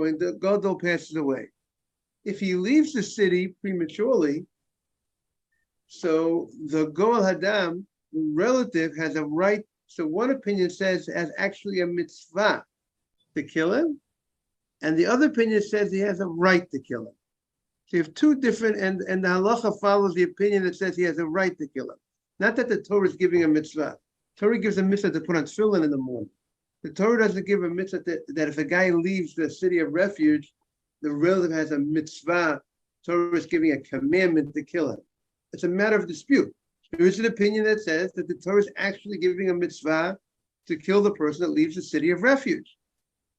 When the Gadol passes away. If he leaves the city prematurely, so the Goel Hadam, the relative, has a right. So one opinion says has actually a mitzvah to kill him, and the other opinion says he has a right to kill him. So you have two different, and the halacha follows the opinion that says he has a right to kill him. Not that the Torah is giving a mitzvah. Torah gives a mitzvah to put on tefillin in the morning. The Torah doesn't give a mitzvah that if a guy leaves the city of refuge, the relative has a mitzvah. Torah is giving a commandment to kill him. It's a matter of dispute. There is an opinion that says that the Torah is actually giving a mitzvah to kill the person that leaves the city of refuge.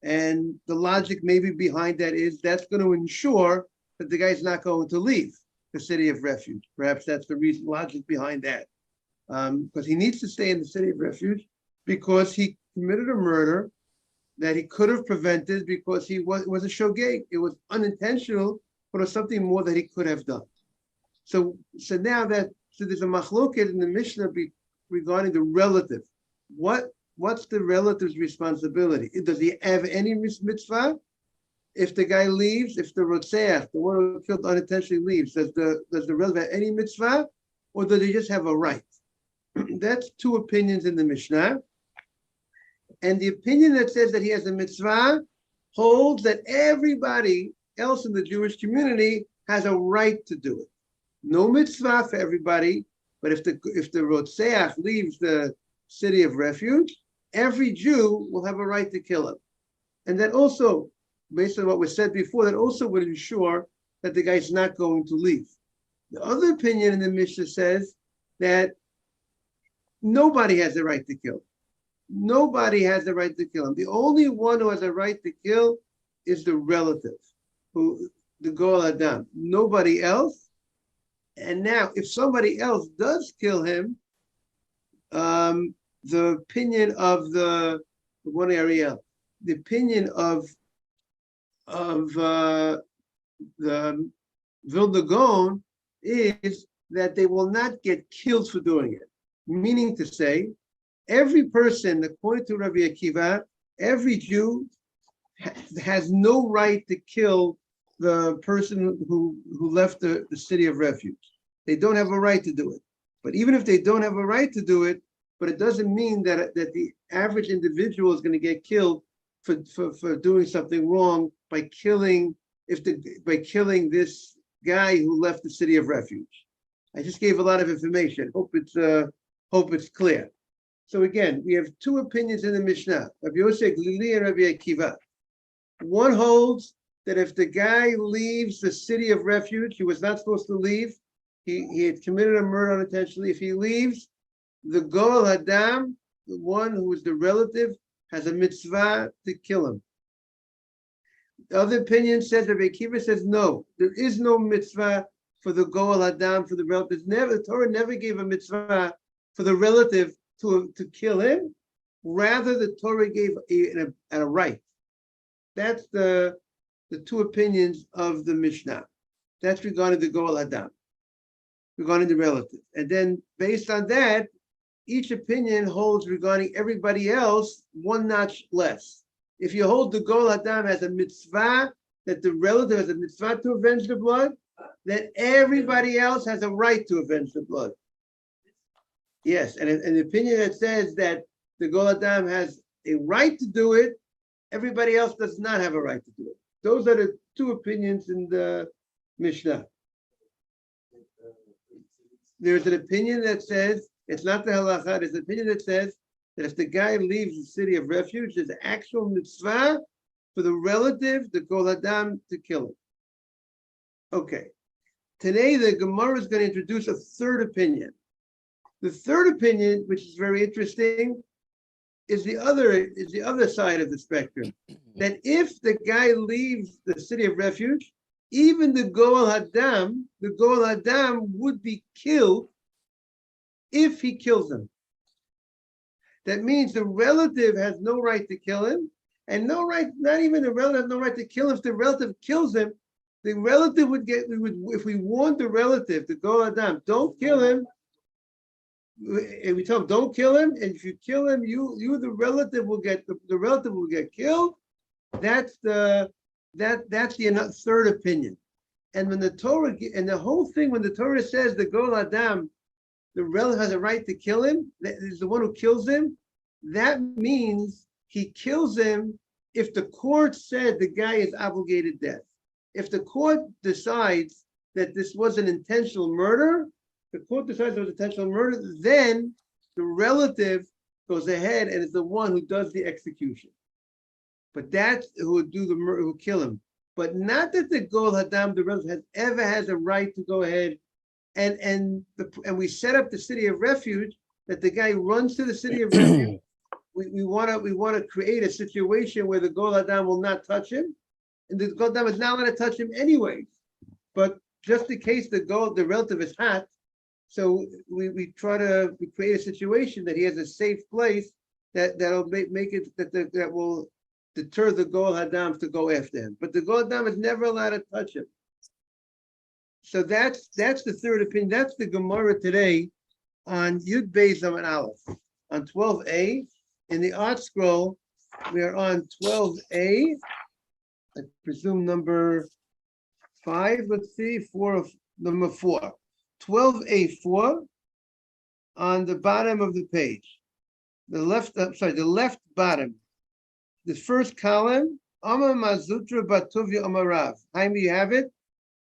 And the logic maybe behind that is that's going to ensure that the guy's not going to leave the city of refuge. Perhaps that's the reason, logic behind that. Because he needs to stay in the city of refuge because he committed a murder that he could have prevented because he was a shogeg. It was unintentional, but it was something more that he could have done. So now that there's a machloket in the Mishnah regarding the relative. What's the relative's responsibility? Does he have any mitzvah? If the guy leaves, if the rotzeach, the one who killed unintentionally leaves, does the relative have any mitzvah, or does he just have a right? That's two opinions in the Mishnah. And the opinion that says that he has a mitzvah holds that everybody else in the Jewish community has a right to do it. No mitzvah for everybody, but if the rotzeach leaves the city of refuge, every Jew will have a right to kill him. And that also, based on what was said before, that also would ensure that the guy's not going to leave. The other opinion in the Mishnah says that nobody has the right to kill him. Nobody has the right to kill him. The only one who has a right to kill is the relative, the Goel Adam. Nobody else. And now, if somebody else does kill him, the opinion of the opinion of the Vilna Gaon is that they will not get killed for doing it. Meaning to say, every person, according to Rabbi Akiva, every Jew has no right to kill the person who left the city of refuge. They don't have a right to do it. But even if they don't have a right to do it, but it doesn't mean that the average individual is going to get killed for doing something wrong by killing this guy who left the city of refuge. I just gave a lot of information. Hope it's clear. So again, we have two opinions in the Mishnah, Rabbi Yosef Glili and Rabbi Akiva. One holds that if the guy leaves the city of refuge, he was not supposed to leave. He had committed a murder unintentionally. If he leaves, the Goel Hadam, the one who is the relative, has a mitzvah to kill him. The other opinion says, Rabbi Akiva says, no, there is no mitzvah for the Goel Hadam, for the relative. The Torah never gave a mitzvah for the relative to kill him. Rather, the Torah gave a right. That's the two opinions of the Mishnah. That's regarding the Goel Hadam, regarding the relative. And then based on that, each opinion holds regarding everybody else one notch less. If you hold the Goel Hadam as a mitzvah, that the relative has a mitzvah to avenge the blood, then everybody else has a right to avenge the blood. Yes, and an opinion that says that the Goel Hadam has a right to do it, everybody else does not have a right to do it. Those are the two opinions in the Mishnah. There's an opinion that says, it's not the halacha, there's an opinion that says that if the guy leaves the city of refuge, there's an actual mitzvah for the relative, the Goel Hadam, to kill him. Okay. Today, the Gemara is going to introduce a third opinion. The third opinion, which is very interesting, is the other side of the spectrum. That if the guy leaves the city of refuge, even the Goel Hadam would be killed if he kills him. That means the relative has no right to kill him, and no right, not even the relative has no right to kill him. If the relative kills him, the relative if we warned the relative, the Goel Hadam, don't kill him, and we tell him don't kill him, and if you kill him, the relative will get killed. That's the that's the third opinion. And when the Torah, and the whole thing, when the Torah says the Gol Adam, the relative has a right to kill him, that is the one who kills him, that means he kills him if the court said the guy is obligated death. If the court decides that this was an intentional murder, the court decides it was intentional murder, then the relative goes ahead and is the one who does the execution. But that's who would do the murder, who kill him. But not that the Gol Hadam, the relative, has a right to go ahead and we set up the city of refuge, that the guy runs to the city of refuge. We want to create a situation where the Gol Hadam will not touch him, and the Gol Hadam is not going to touch him anyways. But just in case the relative is hot, so we create a situation that he has a safe place that'll make it that will deter the Gol Hadam to go after him. But the Gol Hadam is never allowed to touch him. So that's the third opinion. That's the Gemara today on Yud Beis Amud Aleph. On 12a, in the Art Scroll, we are on 12a, I presume number 5, let's see, number 4. 12a4 on the bottom of the page. The left bottom. The first column, Amar Mazutra Batuvia Amarav. Jaime, you have it?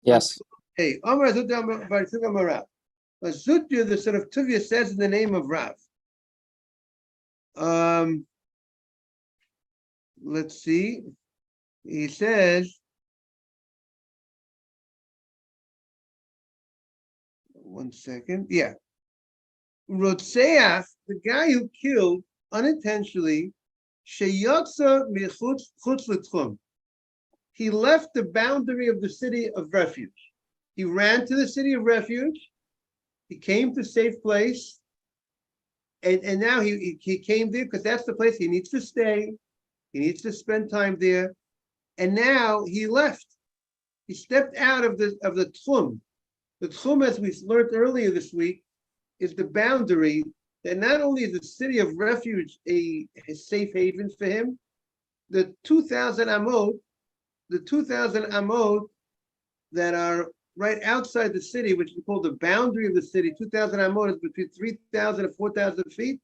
Yes. Hey, Amar Mazutra Batuvia Amarav. Mazutra, the son of Tuvia, says in the name of Rav. Let's see. He says, one second. Yeah. Rotseach, the guy who killed unintentionally, Sheyotza michutz l'tchum. He left the boundary of the city of refuge. He ran to the city of refuge. He came to a safe place. And now he came there because that's the place he needs to stay. He needs to spend time there. And now he left. He stepped out of the tchum. The tchum, as we learned earlier this week, is the boundary that not only is the city of refuge a safe haven for him, the 2,000 amot that are right outside the city, which we call the boundary of the city, 2,000 amot is between 3,000 and 4,000 feet,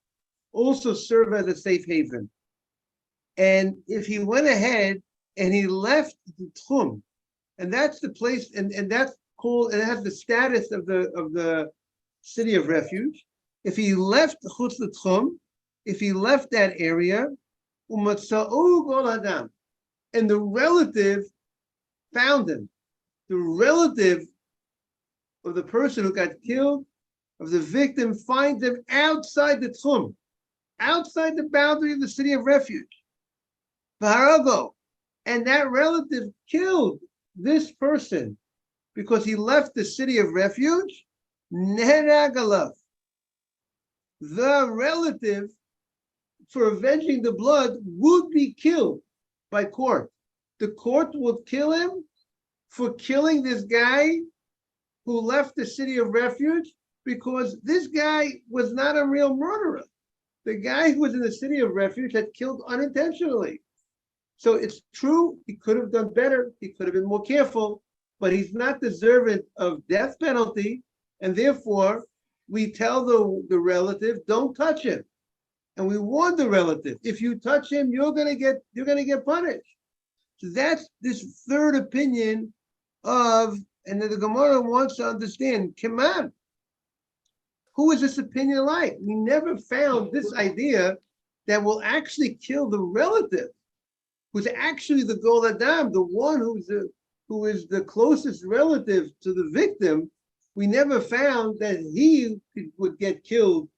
also serve as a safe haven. And if he went ahead and he left the tchum, and that's the place, and that's called, and it has the status of the city of refuge. If he left chutz l'tchum, if he left that area, umatza'u gol hadam, and the relative found him, the relative of the person who got killed, of the victim, finds him outside the tchum, outside the boundary of the city of refuge. V'harago, and that relative killed this person because he left the city of refuge. Neragalav, the relative, for avenging the blood, would be killed by court. The court would kill him for killing this guy who left the city of refuge, because this guy was not a real murderer. The guy who was in the city of refuge had killed unintentionally. So it's true, he could have done better, he could have been more careful, but he's not deserving of death penalty, and therefore we tell the relative, don't touch him. And we warn the relative, if you touch him, you're gonna get punished. So that's this third opinion of, and the Gemara wants to understand, come on, who is this opinion like? We never found this idea that will actually kill the relative, who's actually the Gol Hadam, the one who is the closest relative to the victim. We never found that he would get killed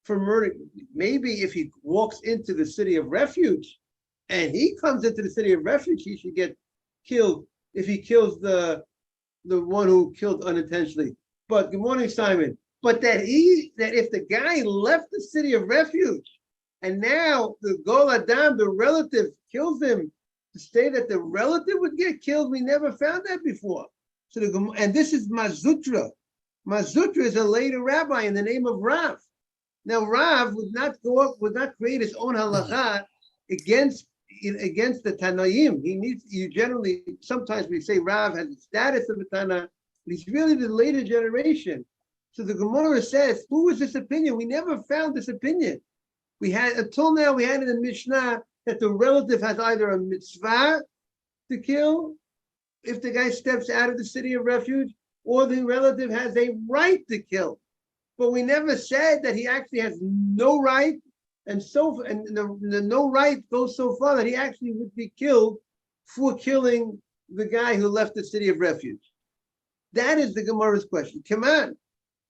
for murder. Maybe if he walks into the city of refuge and he comes into the city of refuge, he should get killed if he kills the one who killed unintentionally. But good morning, Simon. But that if the guy left the city of refuge and now the Gol Hadam, the relative, kills him, to say that the relative would get killed, we never found that before. So and this is Mazutra. Mazutra is a later rabbi in the name of Rav. Now Rav would not create his own halacha against against the Tanaim. You generally, sometimes we say Rav has the status of a Tana, but he's really the later generation. So the Gemara says, who is this opinion? We never found this opinion. We had, until now, we had in the Mishnah that the relative has either a mitzvah to kill if the guy steps out of the city of refuge, or the relative has a right to kill. But we never said that he actually has no right, and the no right goes so far that he actually would be killed for killing the guy who left the city of refuge. That is the Gemara's question. Come on.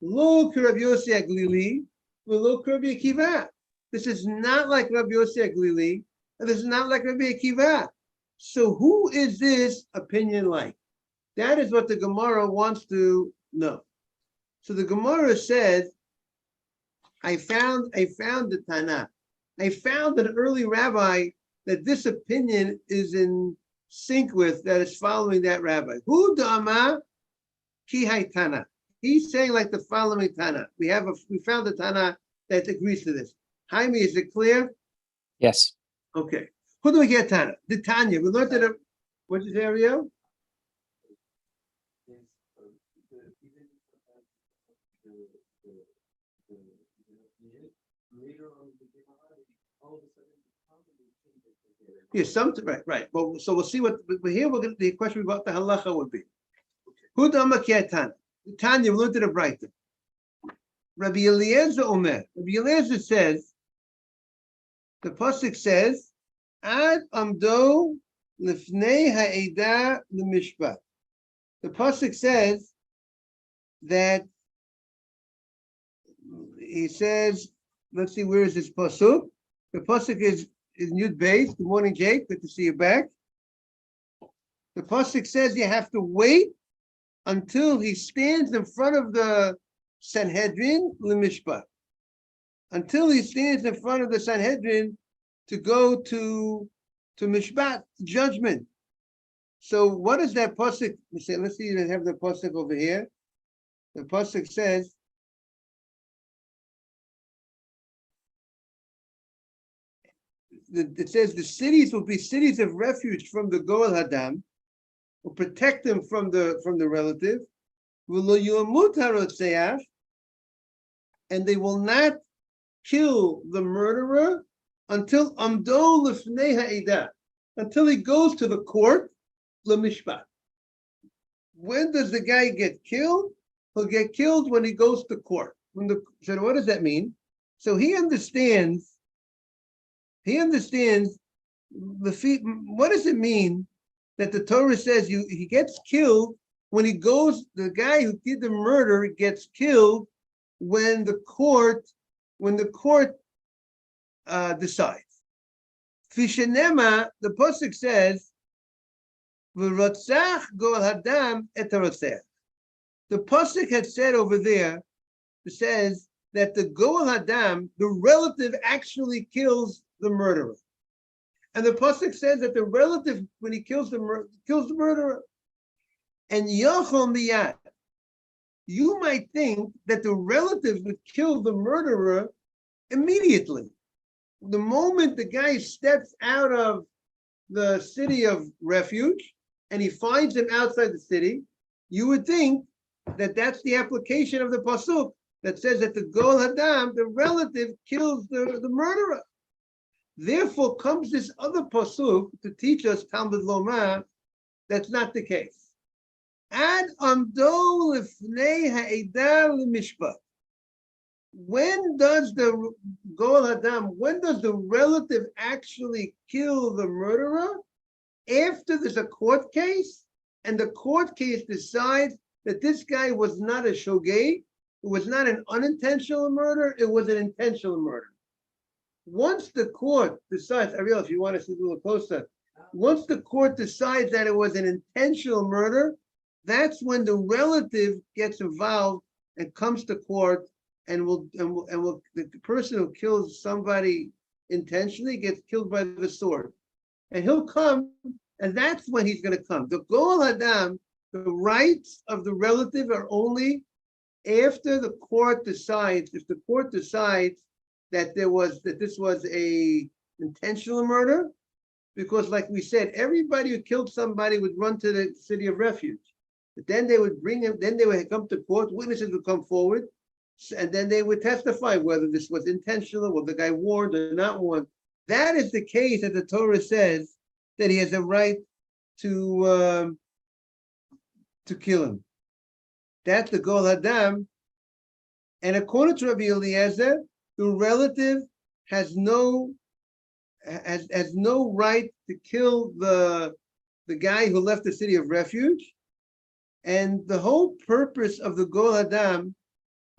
Lo Rabbi Yossi Aglili, lo Rabbi Akiva. This is not like Rabbi Yossi Aglili, and this is not like Rabbi Akiva. So who is this opinion like? That is what the Gemara wants to know. So the Gemara says, I found the Tana. I found an early rabbi that this opinion is in sync with, that is following that rabbi. Hu dama ki hay Tana. He's saying like the following Tana. We found the Tana that agrees to this. Jaime, is it clear? Yes. Okay. Who do we get Tana? The Tanya. We learned that. What's his area? Yes, something right. Well, so we'll see what. But here we're going. The question about the halacha would be, who dama ki hay Tana? Tanya, we learned it a brighter. Rabbi Eliezer Omer. Rabbi Eliezer says, the pasuk says, Ad amdo lifnei ha'eda l'mishpat. The pasuk says that he says, let's see, where is this pasuk? The pasuk is Yud Beis. Good morning, Jake. Good to see you back. The pasuk says you have to wait until he stands in front of the Sanhedrin l'mishpat. Until he stands in front of the Sanhedrin to go to mishpat, judgment. So what is that pasuk? Let's see, you have the pasuk over here. The pasuk says, it says the cities will be cities of refuge from the Goel Hadam, will protect them from the relative, and they will not kill the murderer until amdo lifnei ha'edah, until he goes to the court, l'mishpat. When does the guy get killed? He'll get killed when he goes to court. So what does that mean? So he understands. What does it mean that the Torah says he gets killed when he goes? The guy who did the murder gets killed when the court decides. Fishenema, the pasuk says, "V'rotzach gol hadam et harotzach." The pasuk had said over there, it says that the gol hadam, the relative, actually kills the murderer, and the pasuk says that the relative, when he kills the murderer, and yachol miyad. You might think that the relative would kill the murderer immediately. The moment the guy steps out of the city of refuge and he finds him outside the city, you would think that that's the application of the pasuk that says that the Gol Hadam, the relative, kills the murderer. Therefore comes this other pasuk to teach us Talmud Lomar that's not the case. Ad amdo lifnei ha'edah l'mishpat. When does the Gol Hadam, when does the relative actually kill the murderer? After there's a court case, and the court case decides that this guy was not a shogeg, it was not an unintentional murder, it was an intentional murder. Once the court decides, Ariel, if you want to see a little closer, once the court decides that it was an intentional murder, that's when the relative gets involved and comes to court, and the person who kills somebody intentionally gets killed by the sword, and he'll come, and that's when he's going to come. The Gol Hadam, the rights of the relative are only after the court decides. If the court decides that this was a intentional murder, because like we said, everybody who killed somebody would run to the city of refuge. But then they would bring him, then they would come to court, witnesses would come forward, and then they would testify whether this was intentional, whether the guy warned or not warned. That is the case that the Torah says that he has a right to kill him. That's the Gol Hadam. And according to Rabbi Eliezer, the relative has no right to kill the guy who left the city of refuge. And the whole purpose of the Gol Hadam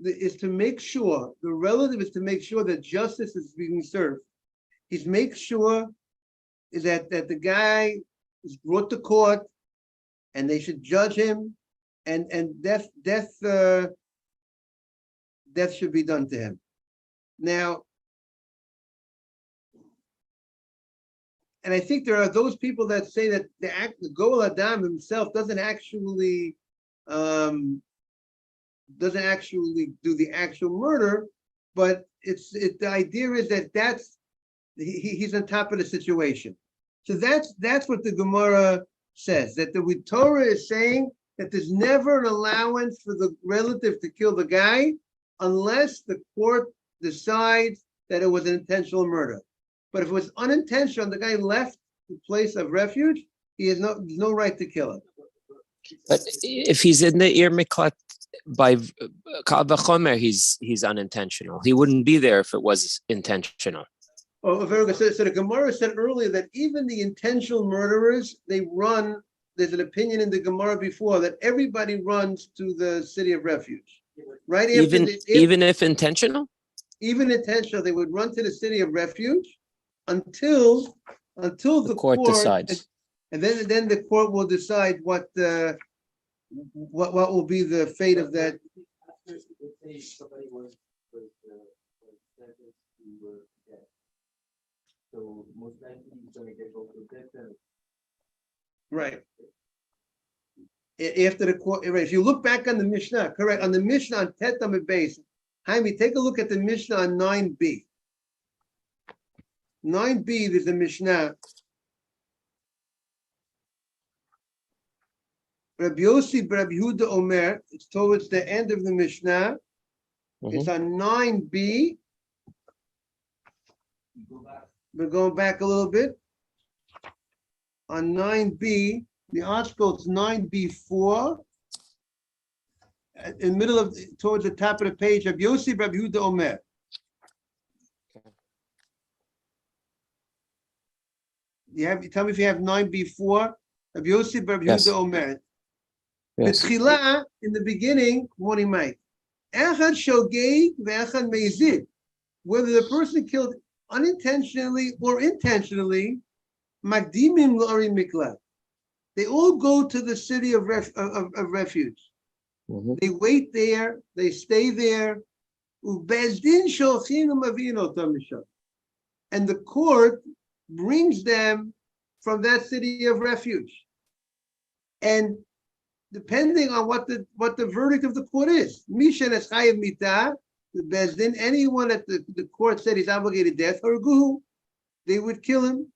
is to make sure, the relative is to make sure that justice is being served. He's make sure that the guy is brought to court and they should judge him, and death should be done to him. Now, and I think there are those people that say that the Gol Hadam himself doesn't actually do the actual murder, but the idea is that he's on top of the situation. So that's what the Gemara says, that the Torah is saying that there's never an allowance for the relative to kill the guy unless the court decides that it was an intentional murder. But if it was unintentional, the guy left the place of refuge, he has no right to kill him. But if he's in the Ir Miklat by Kal V'chomer, he's unintentional. He wouldn't be there if it was intentional. Oh, very good. So the Gemara said earlier that even the intentional murderers, they run. There's an opinion in the Gemara before that everybody runs to the city of refuge, right? Even if intentional? Even intentional, they would run to the city of refuge until the court decides, and then the court will decide what will be the fate of that. Somebody was sentenced to death. So most likely he's going to get also death penalty. Right. After the court, right. If you look back on the Mishnah, correct, on the Mishnah on Tet Amud Beis, Jaime, take a look at the Mishnah on 9b. 9b, there's a Mishnah. Rabbi Yossi Rabbi Yehuda Omer, it's towards the end of the Mishnah. It's on 9b. We're going back a little bit. On 9b, the article, it's 9b4. In the middle of, towards the top of the page, Rabbi Yossi Rabbi Yehuda Omer. Tell me if you have 9b4. Rabbi Yossi Rabbi Yehuda Omer. Yes. In the beginning, morning Mike. Echad shogeg ve'echad meizid. Whether the person killed unintentionally or intentionally, magdimim l'ari miklat. They all go to the city of refuge. They wait there. They stay there. Ubezdin sholchim avin otam misham. And the court brings them from that city of refuge. And depending on what the verdict of the court is, Mishan es chayav mitah, the bezdin, anyone that the court said he's obligated death, or guhu, they would kill him.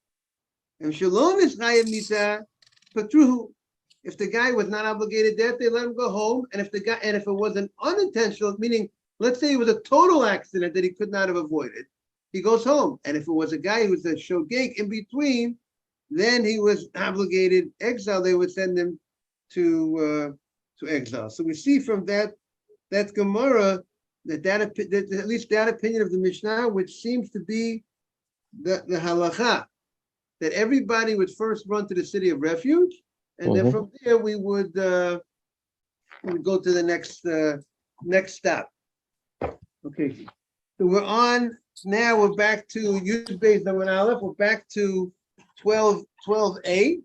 And shalom es chayav mitah, patruhu. If the guy was not obligated death, they let him go home. And if it was an unintentional, meaning let's say it was a total accident that he could not have avoided, he goes home. And if it was a guy who was a shogeg in between, then he was obligated exile. They would send him to exile. So we see from that Gemara that at least that opinion of the Mishnah, which seems to be the halacha, that everybody would first run to the city of refuge, and then from there we would go to the next stop. Okay, so we're back to Yud Beis Davar Aleph. We're back to 12a.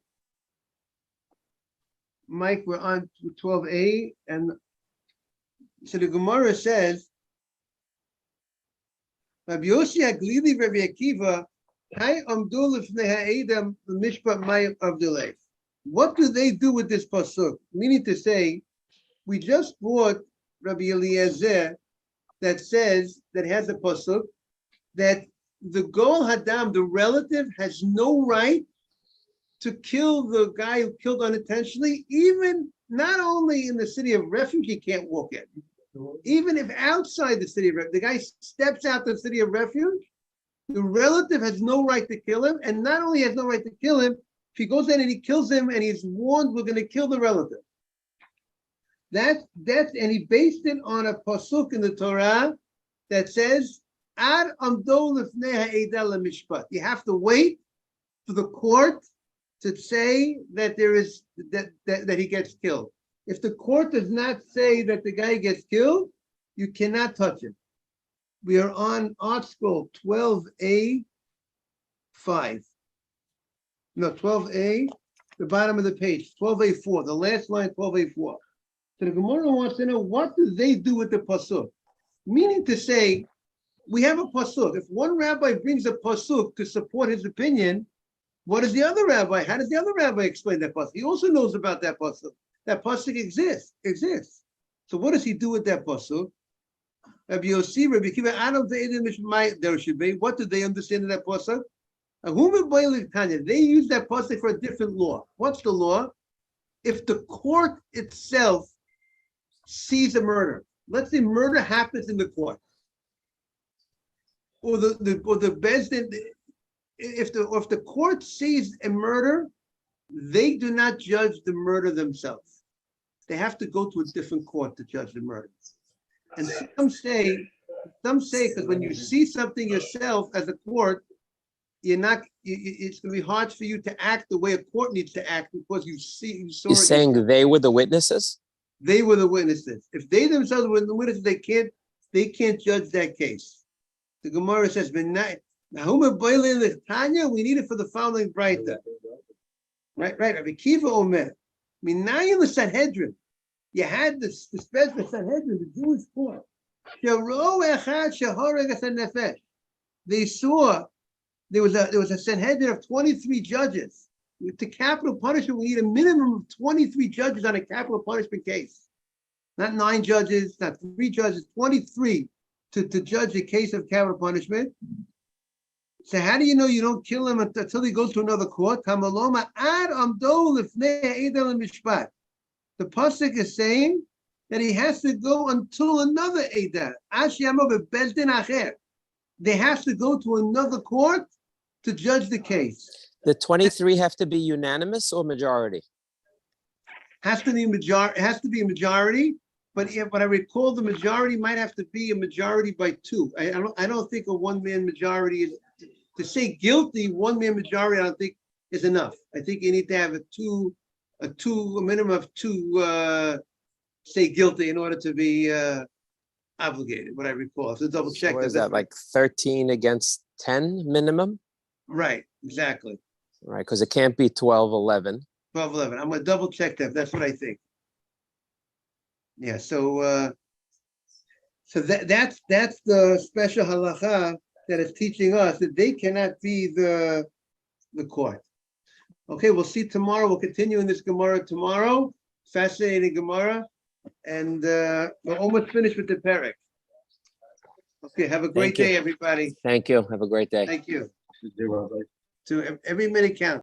Mike, we're on 12a, and so the Gemara says, Rabbi Yossi Haglili Rabbi Akiva, Hai Amdu Lifnei Ha'edam Mishpat Mayim Avdilei. What do they do with this pasuk? Meaning to say, we just brought Rabbi Eliezer that has a pasuk that the Gol Hadam, the relative, has no right to kill the guy who killed unintentionally, even not only in the city of refuge, he can't walk in. Even if outside the city of refuge, the guy steps out the city of refuge, the relative has no right to kill him, and not only has no right to kill him, if he goes in and he kills him and he's warned we're going to kill the relative. And he based it on a pasuk in the Torah that says, Ad amdo lifnei ha'eda lemishpat. You have to wait for the court to say that there is that he gets killed. If the court does not say that the guy gets killed, you cannot touch him. We are on Art Scroll 12A 5. No, 12A, the bottom of the page, 12A4, the last line, 12A4. So the Gemara wants to know, what do they do with the pasuk? Meaning to say, we have a pasuk. If one rabbi brings a pasuk to support his opinion, what does the other rabbi? How does the other rabbi explain that pasuk? He also knows about that pasuk. That pasuk exists. So what does he do with that pasuk? Rabbi Yossi, Rabbi Kiva, Adam, there should be. What do they understand in that pasuk? They use that pasuk for a different law. What's the law? If the court itself sees a murder, let's say murder happens in the court, or the bezdin, if the court sees a murder, they do not judge the murder themselves. They have to go to a different court to judge the murder. And some say, because when you see something yourself as a court, it's going to be hard for you to act the way a court needs to act because you saw. You're saying they were the witnesses? They were the witnesses. If they themselves were the witnesses, they can't judge that case. The Gemara says, we need it for the following brayta. Right. Rabbi Kiva Omer. Minayin the Sanhedrin. You had the special Sanhedrin, the Jewish court. They saw there was a Sanhedrin of 23 judges. With the capital punishment, we need a minimum of 23 judges on a capital punishment case. Not 9 judges, not 3 judges, 23 to judge a case of capital punishment. So how do you know you don't kill him until he goes to another court? The pasuk is saying that he has to go until another Eidah. They have to go to another court to judge the case. The 23 have to be unanimous or majority? Has to be a majority, but I recall the majority might have to be a majority by 2. I don't think a one-man majority is. To say guilty, one-man majority, I don't think is enough. I think you need to have a minimum of 2 say guilty in order to be obligated, what I recall. So double check. What is that, like 13 against 10 minimum? Right, exactly. Right, because it can't be 12, 11. 12, 11. I'm going to double check that. That's what I think. Yeah, so that's the special halacha that is teaching us that they cannot be the court. Okay, we'll see tomorrow. We'll continue in this Gemara tomorrow. Fascinating Gemara. And we're almost finished with the Perek. Okay, have a great day, everybody. Thank you. Have a great day. Thank you. To every minute counts.